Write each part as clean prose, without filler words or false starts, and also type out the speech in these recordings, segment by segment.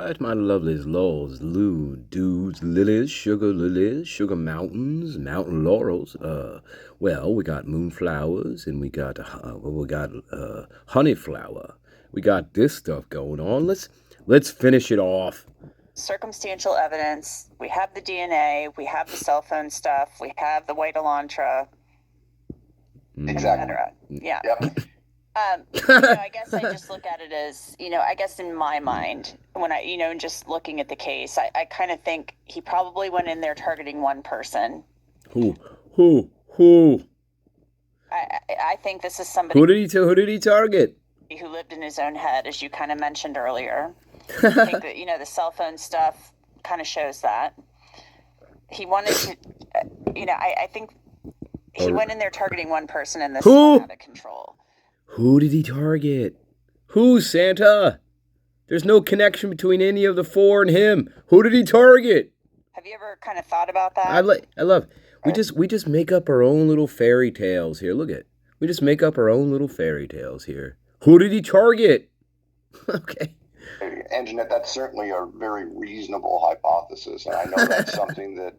right, my lovelies, lords, dudes, lilies, sugar mountains, mountain laurels. Well, we got moonflowers and we got honey flower. We got this stuff going on. Let's finish it off. Circumstantial evidence. We have the DNA. We have the cell phone stuff. We have the white Elantra, Exactly. etc. Yeah. Yep. I guess I just look at it as, I guess in my mind, when just looking at the case, I kind of think he probably went in there targeting one person. Who? I think this is somebody. Who did he target? Who lived in his own head, as you kind of mentioned earlier. I think that, the cell phone stuff kind of shows that. He wanted to, I think he went in there targeting one person and this went out of control. Who did he target? Who, Santa? There's no connection between any of the four and him. Who did he target? Have you ever kind of thought about that? I love. We just make up our own little fairy tales here. Look at it. We just make up our own little fairy tales here. Who did he target? Okay. Angenette, that's certainly a very reasonable hypothesis, and I know that's something that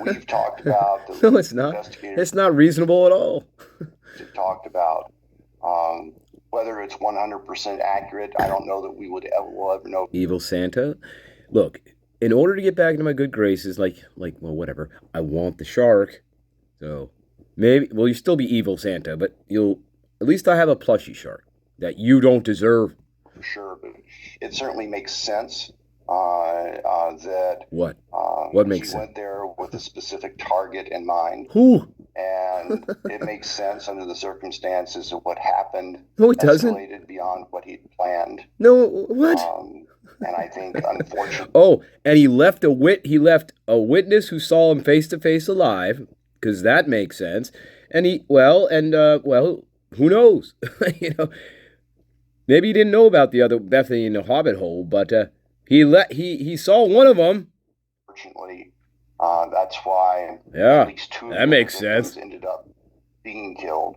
we've talked about. No, it's not. It's not reasonable at all. Talked about. Whether it's 100% accurate, I don't know that we'll ever know. Evil Santa. Look, in order to get back into my good graces, whatever, I want the shark. So maybe, you still be evil Santa, but at least I have a plushie shark that you don't deserve. For sure, but it certainly makes sense that what makes sense? He went there with a specific target in mind. Who? And it makes sense under the circumstances of what happened. No, it doesn't. Escalated beyond what he'd planned. No, what? And I think, unfortunately. Oh, and he left a witness who saw him face to face alive, because that makes sense. And who knows? Maybe he didn't know about the other Bethany in the Hobbit hole, but he saw one of them. Fortunately, that's why at least two that makes sense. Ended up being killed.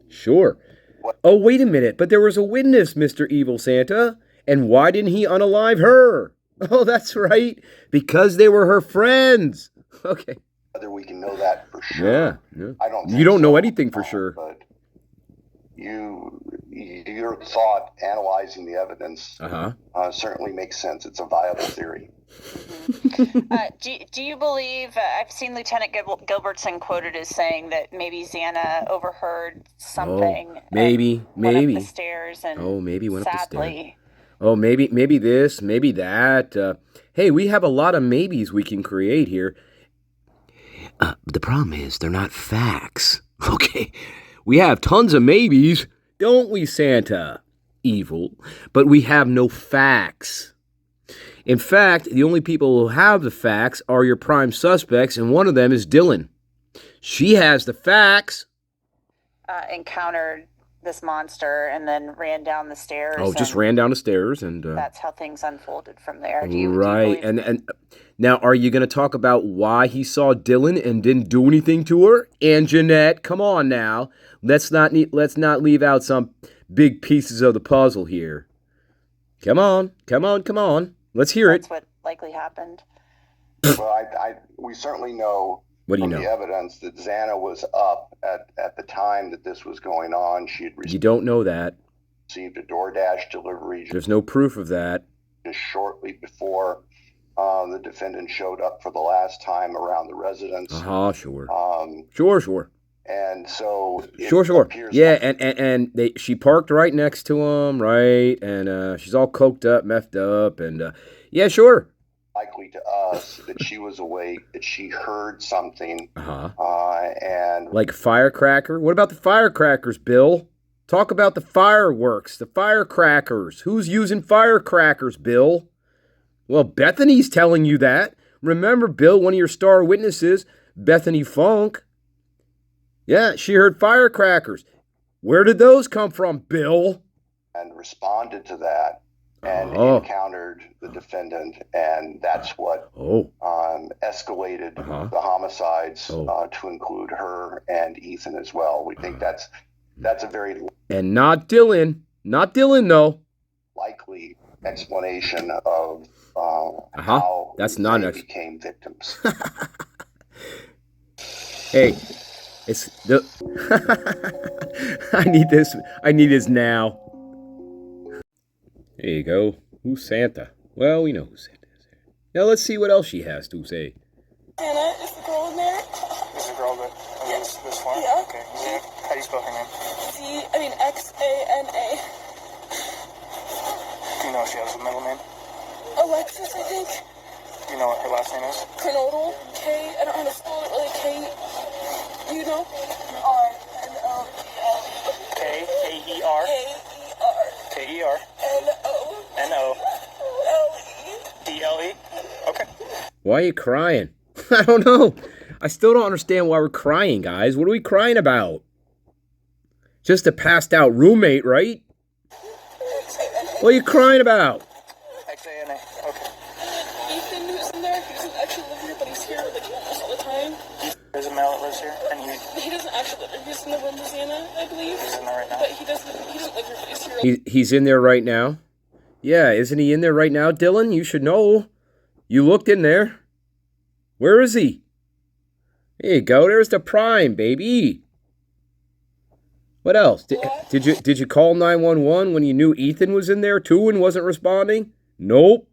Sure. What? Oh, wait a minute. But there was a witness, Mr. Evil Santa. And why didn't he unalive her? Oh, that's right. Because they were her friends. Okay. Whether we can know that for sure. Yeah. I don't. You don't know anything for sure. But your thought analyzing the evidence certainly makes sense. It's a viable theory. Do you believe, I've seen Lieutenant Gilbertson quoted as saying that maybe Xana overheard something. Maybe. Went up the stairs and maybe went up the stairs. Sadly. Oh, maybe this, maybe that. Hey, we have a lot of maybes we can create here. The problem is they're not facts. Okay, we have tons of maybes, don't we, Santa? Evil, but we have no facts. In fact, the only people who have the facts are your prime suspects, and one of them is Dylan. She has the facts. Encountered this monster and then ran down the stairs. Oh, just ran down the stairs, and that's how things unfolded from there. Do you and now, are you going to talk about why he saw Dylan and didn't do anything to her? Angenette, come on now. Let's not leave out some big pieces of the puzzle here. Come on. Let's hear That's what likely happened. Well, we certainly know. What do you from know? The evidence that Xana was up at the time that this was going on. She had You don't know that. received a DoorDash delivery. There's no proof of that. Just shortly before the defendant showed up for the last time around the residence. Sure. Sure. And so Sure. Yeah, and she parked right next to him, right? And she's all coked up, messed up, and yeah, sure. Likely to us that she was awake, that she heard something. And like a firecracker? What about the firecrackers, Bill? Talk about the fireworks, the firecrackers. Who's using firecrackers, Bill? Well, Bethany's telling you that. Remember, Bill, one of your star witnesses, Bethany Funk. Yeah, she heard firecrackers. Where did those come from, Bill? And responded to that and encountered the defendant, and that's what escalated the homicides to include her and Ethan as well. We think that's a very and not Dylan, though. Likely explanation of how That's they became victims. Hey, it's the. I need this. I need this now. There you go. Who's Santa? Well, we know who Santa is. Now let's see what else she has to say. Anna, is the girl in there? Is the girl that this one? Yeah. Okay. How do you spell her name? Xana. Do you know if she has a middle name? Alexis, I think. Do you know what her last name is? Kernodle. K. I don't know how to spell it really. K. You know? R-N-O-D-L-E. K-A-E-R. K-E-R. K-E-R. N-O. N-O. D-L-E. Okay. Why are you crying? I don't know. I still don't understand why we're crying, guys. What are we crying about? Just a passed out roommate, right? What are you crying about? X-A-N-A. Okay. Ethan, who's in there, he doesn't actually live here, but he's here like almost all the time. There's a male that lives here, and He doesn't actually live here. He's in the room with Xana, I believe. he's in there right now. But he doesn't live here, but he's here. He's in there right now? Yeah, isn't he in there right now, Dylan? You should know. You looked in there. Where is he? There you go. There's the prime, baby. What else? Did you call 911 when you knew Ethan was in there too and wasn't responding? Nope.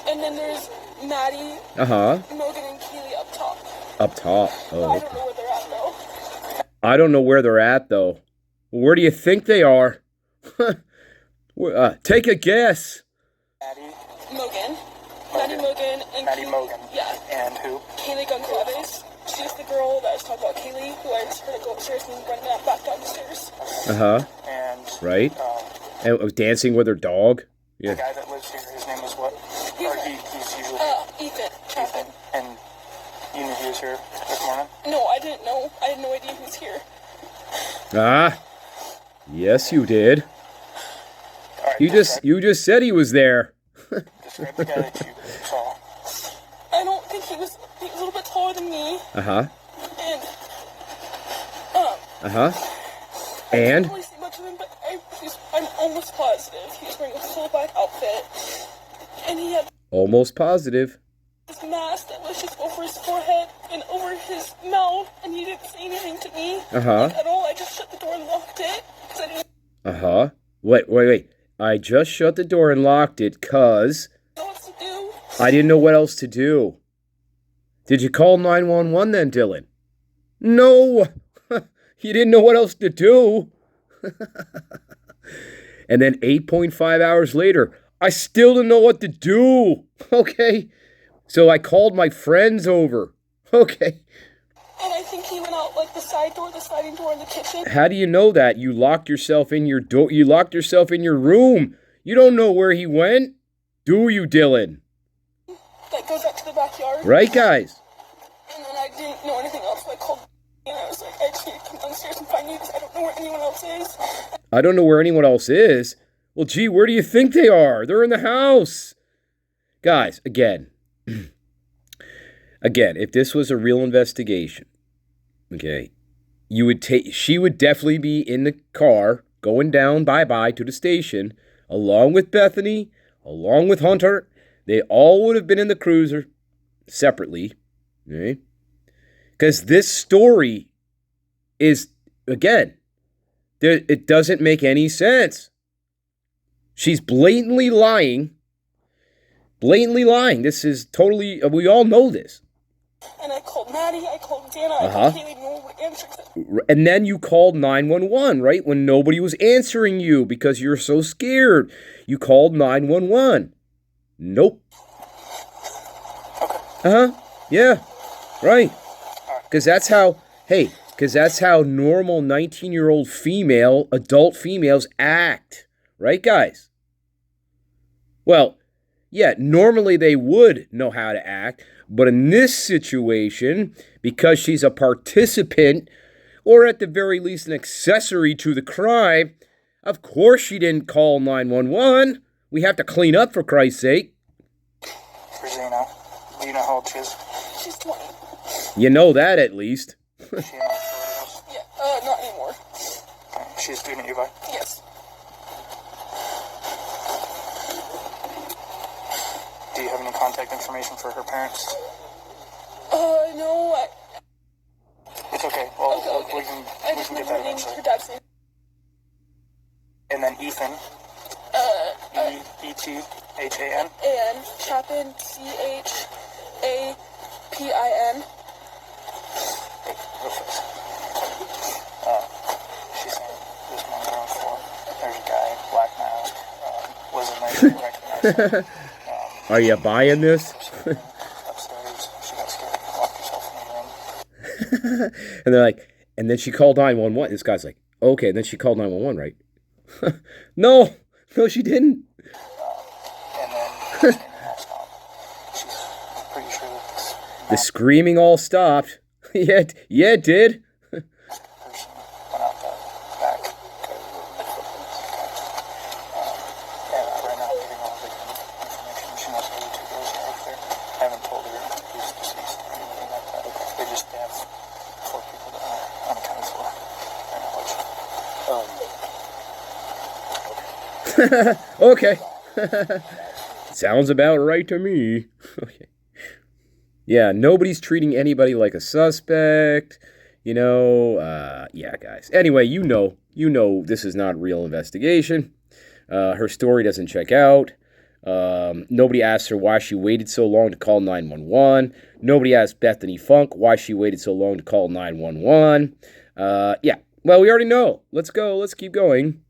And then there's Maddie, Morgan, and Keely up top. Up top. Oh. I don't know where they're at though. I don't know where they're at though. Where do you think they are? Take a guess. Maddie. Mogan, and Maddie Keely. Mogan. Yeah. And who? Kaylee Goncalves. She's the girl that I was talking about, Kaylee, who I just heard her go upstairs and run back down the stairs. And right. And was dancing with her dog. Yeah. The guy that lives here, his name is what? He's usually Ethan Chapman. And you knew he was here this morning? No, I didn't know. I had no idea he was here. Yes, you did. All right, You just said he was there. Describe the guy that you saw. I don't think he was a little bit taller than me. And I didn't really see much of him, but I'm almost positive he was wearing a full black outfit, and he had almost positive this mask that was just over his forehead and over his mouth, and he didn't say anything to me at all. I just shut the door and locked it because I didn't. Wait. I just shut the door and locked it because I didn't know what else to do. Did you call 911 then, Dylan? No. You didn't know what else to do. And then 8.5 hours later, I still didn't know what to do. Okay. So I called my friends over. Okay. And I think he went out like the sliding door in the kitchen. How do you know that? You locked yourself in your door. You locked yourself in your room. You don't know where he went, do you, Dylan? That goes out to the backyard. Right, guys? And then I didn't know anything else, so I called and I was like, I just need to come downstairs and find you because I don't know where anyone else is. I don't know where anyone else is? Well, gee, where do you think they are? They're in the house. Guys, again, if this was a real investigation, okay, she would definitely be in the car going down bye-bye to the station along with Bethany, along with Hunter. They all would have been in the cruiser separately, okay? Because this story is, again, it doesn't make any sense. She's blatantly lying. This is totally, we all know this. And I called Maddie, I called Dana, I called Haley, no one would answer. And then you called 911, right? When nobody was answering you because you're so scared. You called 911. Nope. Yeah, right. Because that's how normal 19-year-old adult females act. Right, guys? Well, yeah, normally they would know how to act, but in this situation, because she's a participant, or at the very least an accessory to the crime, of course she didn't call 911. We have to clean up, for Christ's sake. Rosina, do you know how old she is? She's 20. You know that, at least. She in house? Yeah, not anymore. Okay. She's a student at UVI? Yes. contact information for her parents? No. It's okay. Well, Okay. we can I just get remember that her name, eventually. her dad's name. And then Ethan. E-T-H-A-N. And Chapin, C-H-A-P-I-N. Wait, real fast. She's saying this man around 4. There's a guy, black mask, was in there, didn't recognize him. Are you buying this? Upstairs, she got scared, locked herself in the room. And they're like, and then she called 911. This guy's like, okay, and then she called 911, right? No, she didn't. And then the screaming all stopped. She's pretty sure that this The screaming all stopped. Yeah, it did. person went out the back. And right now I'm getting all the information. She knows where the 2 girls are over there. I haven't told her who's deceased or anything like that. They have 4 people that are unaccounted for. Their knowledge. Okay. Sounds about right to me. Okay. Yeah, nobody's treating anybody like a suspect. Yeah, guys. Anyway, you know this is not real investigation. Her story doesn't check out. Nobody asked her why she waited so long to call 911. Nobody asked Bethany Funk why she waited so long to call 911. Yeah, well, we already know. Let's go. Let's keep going.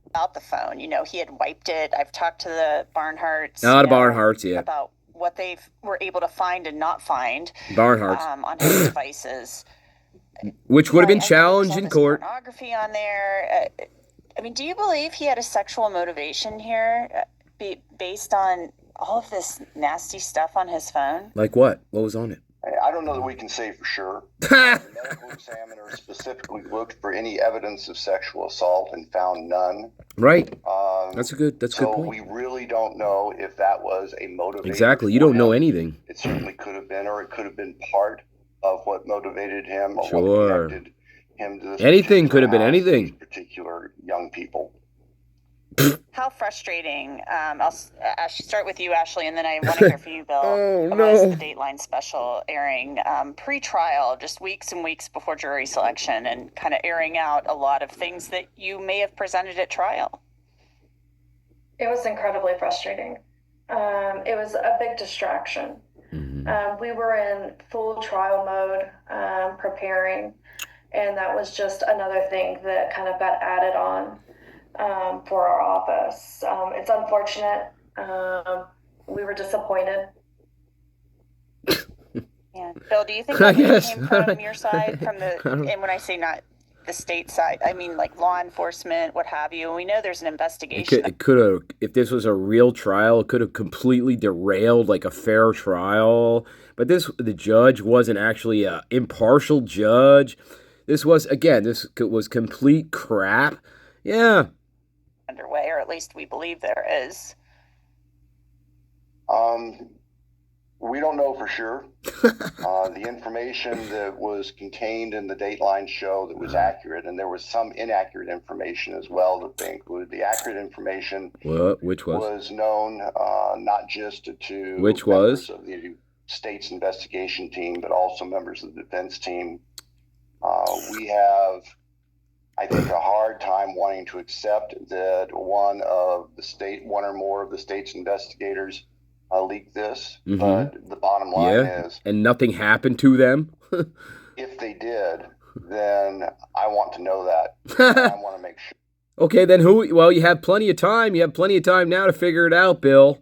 About the phone, he had wiped it. I've talked to the Barnharts. Barnharts, yeah. About what they were able to find and not find. Barnharts. On his devices. Which would have been challenged in court. Pornography on there. Do you believe he had a sexual motivation here based on all of this nasty stuff on his phone? Like what? What was on it? I don't know that we can say for sure. The medical examiner specifically looked for any evidence of sexual assault and found none. Right. That's a good So point. we really don't know if that was a motivator. Exactly. You don't know anything. It certainly could have been, or it could have been part of what motivated him, or Sure. what connected him to this. Anything could have been house, anything. these particular young people. How frustrating. I'll start with you, Ashley, and then I want to hear from you, Bill. Oh, About no. the Dateline special airing pre-trial, just weeks and weeks before jury selection, and kind of airing out a lot of things that you may have presented at trial. It was incredibly frustrating. It was a big distraction. Mm-hmm. We were in full trial mode, preparing, and that was just another thing that kind of got added on for our office. It's unfortunate. We were disappointed. Yeah, Bill, do you think that came from your side, and when I say not the state side, I mean like law enforcement, what have you? We know there's an investigation. It could have, if this was a real trial, it could have completely derailed like a fair trial. But the judge wasn't actually an impartial judge. This was complete crap. Yeah. Underway, or at least we believe there is. We don't know for sure. The information that was contained in the Dateline show that was accurate, and there was some inaccurate information as well that they included. The accurate information, Which was known not just to Which members was? of the state's investigation team, but also members of the defense team. We have, I think, a hard time wanting to accept that one or more of the state's investigators leaked this. Mhm. But the bottom line is, and nothing happened to them. if they did, then I want to know that. I want to make sure. Okay, then who? Well, you have plenty of time. You have plenty of time now to figure it out, Bill.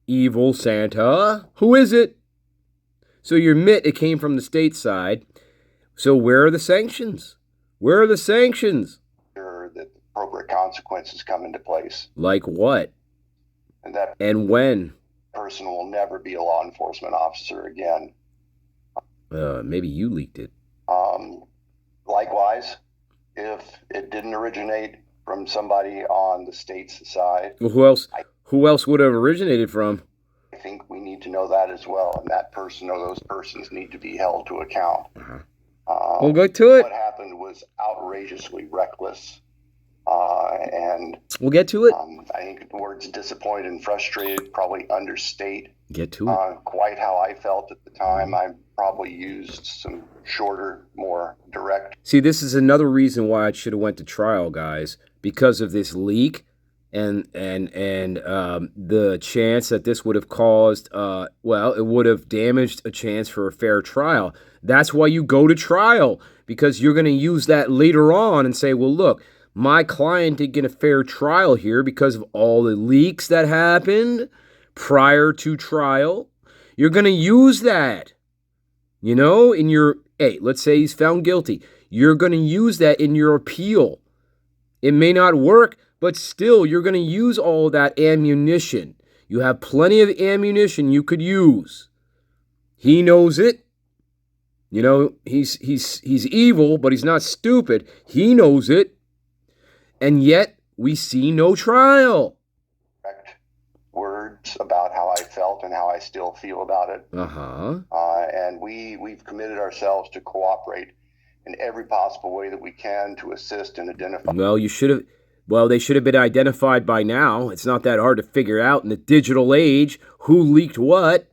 Evil Santa. Who is it? So you admit it came from the state side. So where are the sanctions? Where are the sanctions? Sure that appropriate consequences come into place. Like what? And that And when? person will never be a law enforcement officer again. Maybe you leaked it. Likewise, if it didn't originate from somebody on the state's side, Well, who else would have originated from? I think we need to know that as well. And that person or those persons need to be held to account. We'll go to it. What happened was outrageously reckless. And we'll get to it. I think the words disappointed and frustrated probably understate get to it. Quite how I felt at the time. I probably used some shorter, more direct. See, this is another reason why I should have went to trial, guys, because of this leak and the chance that this would have caused, it would have damaged a chance for a fair trial. That's why you go to trial, because you're going to use that later on and say, well, look, my client didn't get a fair trial here because of all the leaks that happened prior to trial. You're going to use that, in your, let's say he's found guilty. You're going to use that in your appeal. It may not work, but still, you're going to use all that ammunition. You have plenty of ammunition you could use. He knows it. He's evil, but he's not stupid. He knows it. And yet, we see no trial. Words about how I felt and how I still feel about it. And we've committed ourselves to cooperate in every possible way that we can to assist and identify. They should have been identified by now. It's not that hard to figure out in the digital age who leaked what.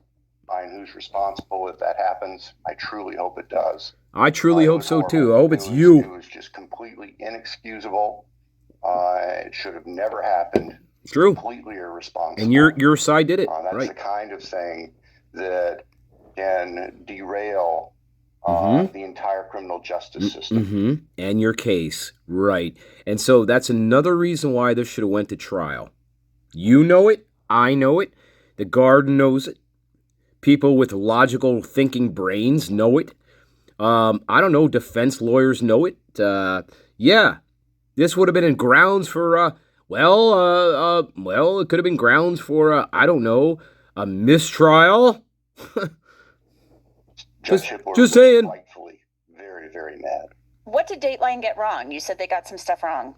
And who's responsible if that happens. I truly hope it does. I truly hope so too. I hope it's you. It was just completely inexcusable. It should have never happened. True. Completely irresponsible. And your side did it. That's right. the kind of thing that can derail the entire criminal justice system. And your case. Right. And so that's another reason why this should have went to trial. You know it. I know it. The guard knows it. People with logical thinking brains know it. I don't know. Defense lawyers know it. This would have been in grounds for, it could have been grounds for, a mistrial. just saying. Rightfully very, very mad. What did Dateline get wrong? You said they got some stuff wrong.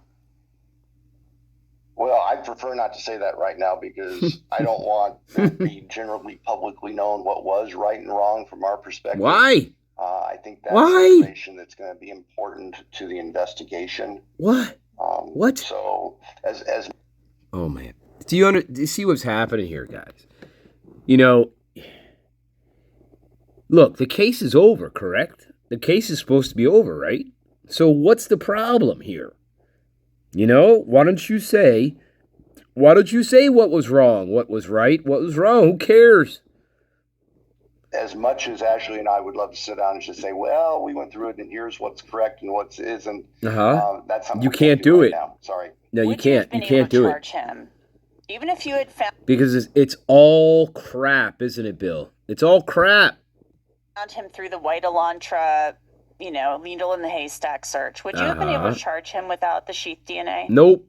Well, I prefer not to say that right now because I don't want to be generally publicly known what was right and wrong from our perspective. Why? I think that's information that's going to be important to the investigation. What? What? So, as oh man, do you see what's happening here, guys? Look, the case is over, correct? The case is supposed to be over, right? So what's the problem here? Why don't you say what was wrong, what was right, what was wrong? Who cares? As much as Ashleyyy and I would love to sit down and just say, well, we went through it and here's what's correct and what isn't. That's something you can't do it. Now. Sorry. No, you can't. You can't do it. Him? Even if you had found... Because it's all crap, isn't it, Bill? It's all crap. Found him through the white Elantra, needle in the haystack search. Would you have been able to charge him without the sheath DNA? Nope.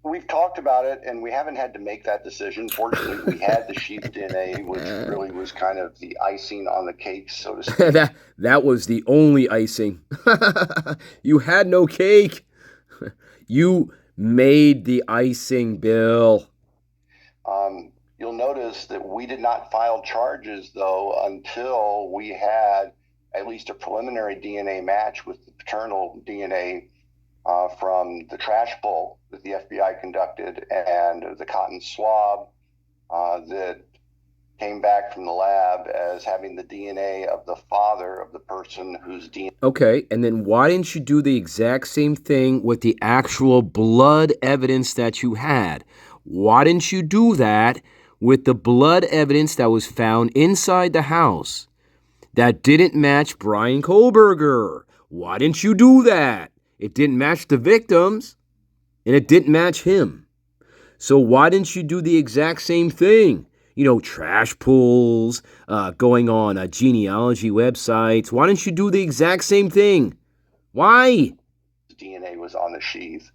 We've talked about it, and we haven't had to make that decision. Fortunately, we had the sheath DNA, which really was kind of the icing on the cake, so to speak. that was the only icing. You had no cake. You made the icing, Bill. You'll notice that we did not file charges, though, until we had at least a preliminary DNA match with the paternal DNA from the trash pull that the FBI conducted and the cotton swab that came back from the lab as having the DNA of the father of the person whose DNA... Okay, and then why didn't you do the exact same thing with the actual blood evidence that you had? Why didn't you do that with the blood evidence that was found inside the house that didn't match Brian Kohlberger? Why didn't you do that? It didn't match the victims, and it didn't match him. So why didn't you do the exact same thing? Trash pulls, going on genealogy websites. Why didn't you do the exact same thing? Why? DNA was on the sheath.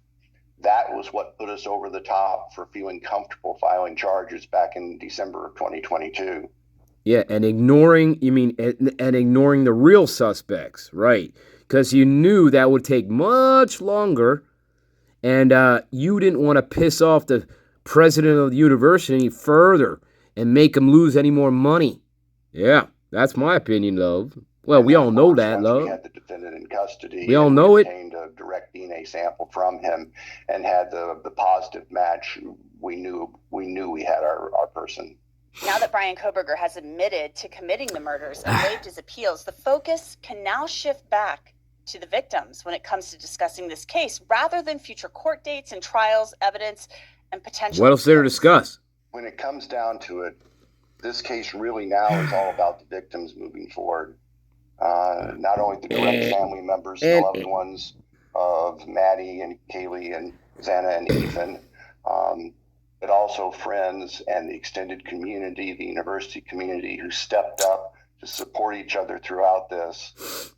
That was what put us over the top for feeling comfortable filing charges back in December of 2022. Yeah, and ignoring the real suspects, right? Because you knew that would take much longer, and you didn't want to piss off the president of the university any further and make him lose any more money. Yeah, that's my opinion, love. Well, we all know that, once love. we had the defendant in custody, we all know it. Obtained a direct DNA sample from him and had the positive match. We knew we had our person. Now that Bryan Kohberger has admitted to committing the murders and waived his appeals, the focus can now shift back to the victims when it comes to discussing this case, rather than future court dates and trials, evidence, and potential. What else there to discuss? When it comes down to it, this case really now is all about the victims moving forward. Not only the direct family members, the loved ones of Maddie and Kaylee and Xana and Ethan, but also friends and the extended community, the university community who stepped up to support each other throughout this.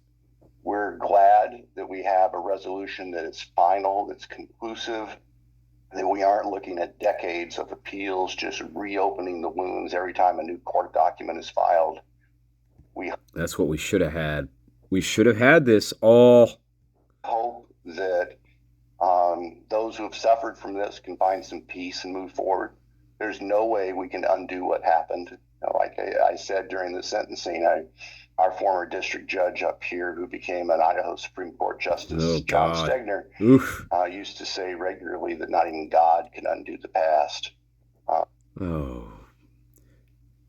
We're glad that we have a resolution that is final, that's conclusive, that we aren't looking at decades of appeals, just reopening the wounds every time a new court document is filed. That's what we should have had. We should have had this all. Hope that those who have suffered from this can find some peace and move forward. There's no way we can undo what happened. Like I said during the sentencing, our former district judge up here, who became an Idaho Supreme Court Justice, John Stegner, used to say regularly that not even God can undo the past. Oh,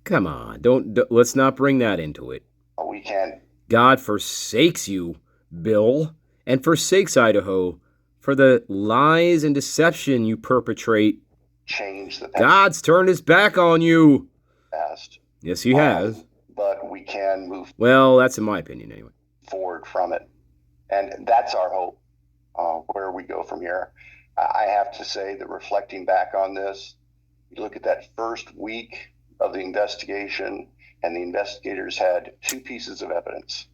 come on! Let's not bring that into it. We can't. God forsakes you, Bill, and forsakes Idaho for the lies and deception you perpetrate. Change the past. God's turned his back on you. Past. Yes, he has. But we can move. Well, that's in my opinion, anyway. Forward from it, and that's our hope. Where we go from here, I have to say that reflecting back on this, you look at that first week of the investigation, and the investigators had two pieces of evidence.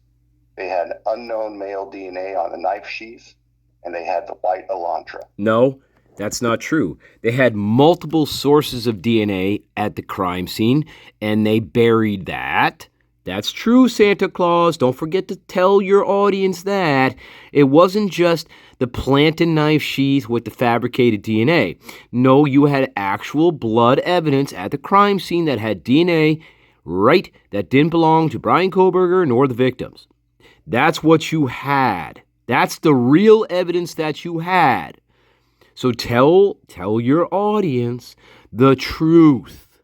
They had unknown male DNA on the knife sheath, and they had the white Elantra. No, that's not true. They had multiple sources of DNA at the crime scene, and they buried that. That's true, Santa Claus. Don't forget to tell your audience that. It wasn't just the planted knife sheath with the fabricated DNA. No, you had actual blood evidence at the crime scene that had DNA, right, that didn't belong to Bryan Kohberger nor the victims. That's what you had. That's the real evidence that you had. So tell your audience the truth.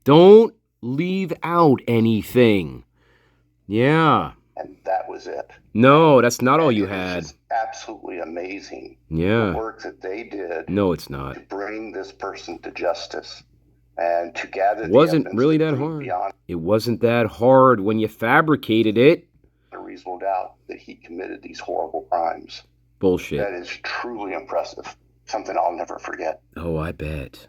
Don't leave out anything. Yeah. And that was it. No, that's not all you had. It's absolutely amazing. Yeah. The work that they did. No, it's not. To bring this person to justice and to gather. It wasn't really that hard. It wasn't that hard when you fabricated it. A reasonable doubt that he committed these horrible crimes. Bullshit. That is truly impressive. Something I'll never forget. Oh, I bet.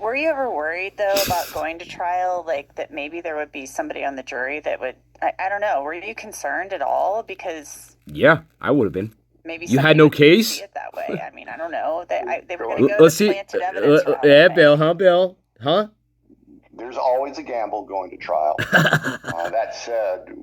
Were you ever worried, though, about going to trial? Like, that maybe there would be somebody on the jury that would, I don't know, were you concerned at all? Because... Yeah, I would have been. Maybe you had no case? See it that way. I mean, I don't know. They were going to go Let's to see. planted evidence route, yeah, Bill? Huh? There's always a gamble going to trial. That said...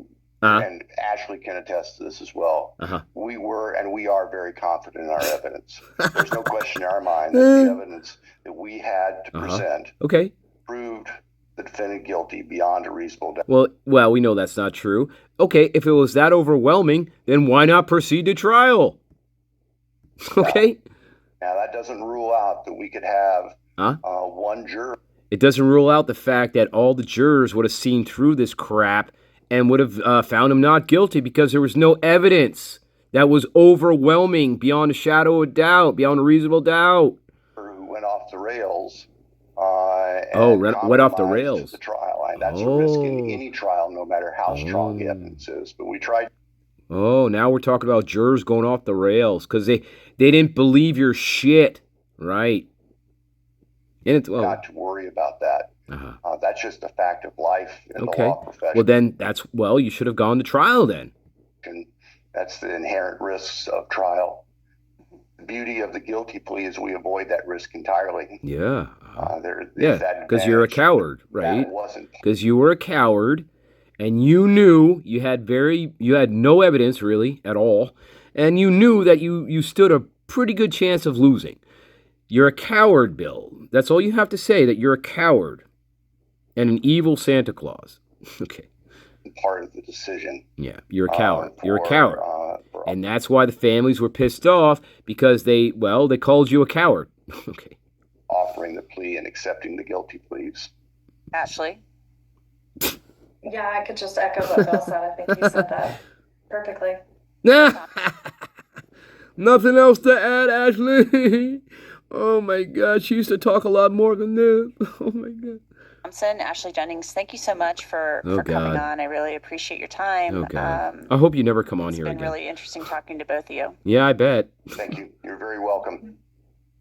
And Ashleyyy can attest to this as well. We were and we are very confident in our evidence. There's no question in our mind that the evidence that we had to present proved the defendant guilty beyond a reasonable doubt. Well, we know that's not true. Okay, if it was that overwhelming, then why not proceed to trial? Okay? Now, that doesn't rule out that we could have one juror. It doesn't rule out the fact that all the jurors would have seen through this crap and would have found him not guilty because there was no evidence that was overwhelming beyond a shadow of doubt, beyond a reasonable doubt. Who went off the rails. Went off the rails. The trial. And that's a risk in any trial, no matter how strong the evidence is. But we tried. Oh, now we're talking about jurors going off the rails because they didn't believe your shit. Right. And not to worry about that. That's just a fact of life in the law profession. Well, then you should have gone to trial then. And that's the inherent risks of trial. The beauty of the guilty plea is we avoid that risk entirely. Yeah. Because you're a coward, right? Wasn't. Because you were a coward, and you knew you had no evidence really at all, and you knew that you stood a pretty good chance of losing. You're a coward, Bill. That's all you have to say, that you're a coward and an evil Santa Claus. Okay. part of the decision. Yeah, you're a coward. You're a coward. And that's why the families were pissed off, because they called you a coward. Okay. Offering the plea and accepting the guilty pleas. Ashleigh? Yeah, I could just echo what Bill said. I think he said that perfectly. Nothing else to add, Ashleigh. Oh my God, she used to talk a lot more than this. Oh my God. Thompson, Ashleigh Jennings, thank you so much for coming on. I really appreciate your time. Oh God. I hope you never come on here again. It's been really interesting talking to both of you. Yeah, I bet. Thank you. You're very welcome.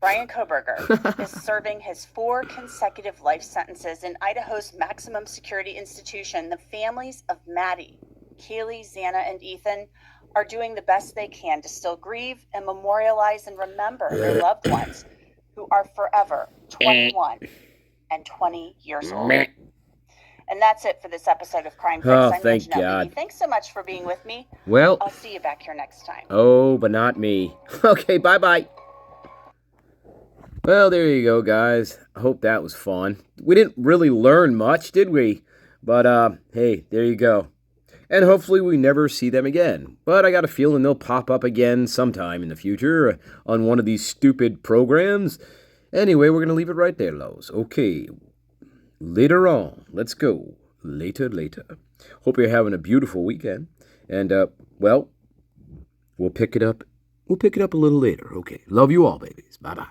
Brian Koberger is serving his 4 consecutive life sentences in Idaho's maximum security institution. The families of Maddie, Kaylee, Xana, and Ethan are doing the best they can to still grieve and memorialize and remember their loved ones who are forever 21 and 20 years old. And that's it for this episode of Crime Fix. I'm thank Angenette God. Levy. Thanks so much for being with me. Well, I'll see you back here next time. Oh, but not me. Okay, bye-bye. Well, there you go, guys. I hope that was fun. We didn't really learn much, did we? But, hey, there you go. And hopefully we never see them again. But I got a feeling they'll pop up again sometime in the future on one of these stupid programs. Anyway, we're going to leave it right there, Lowe's. Okay, later on. Let's go. Later. Hope you're having a beautiful weekend. And, we'll pick it up. We'll pick it up a little later. Okay, love you all, babies. Bye-bye.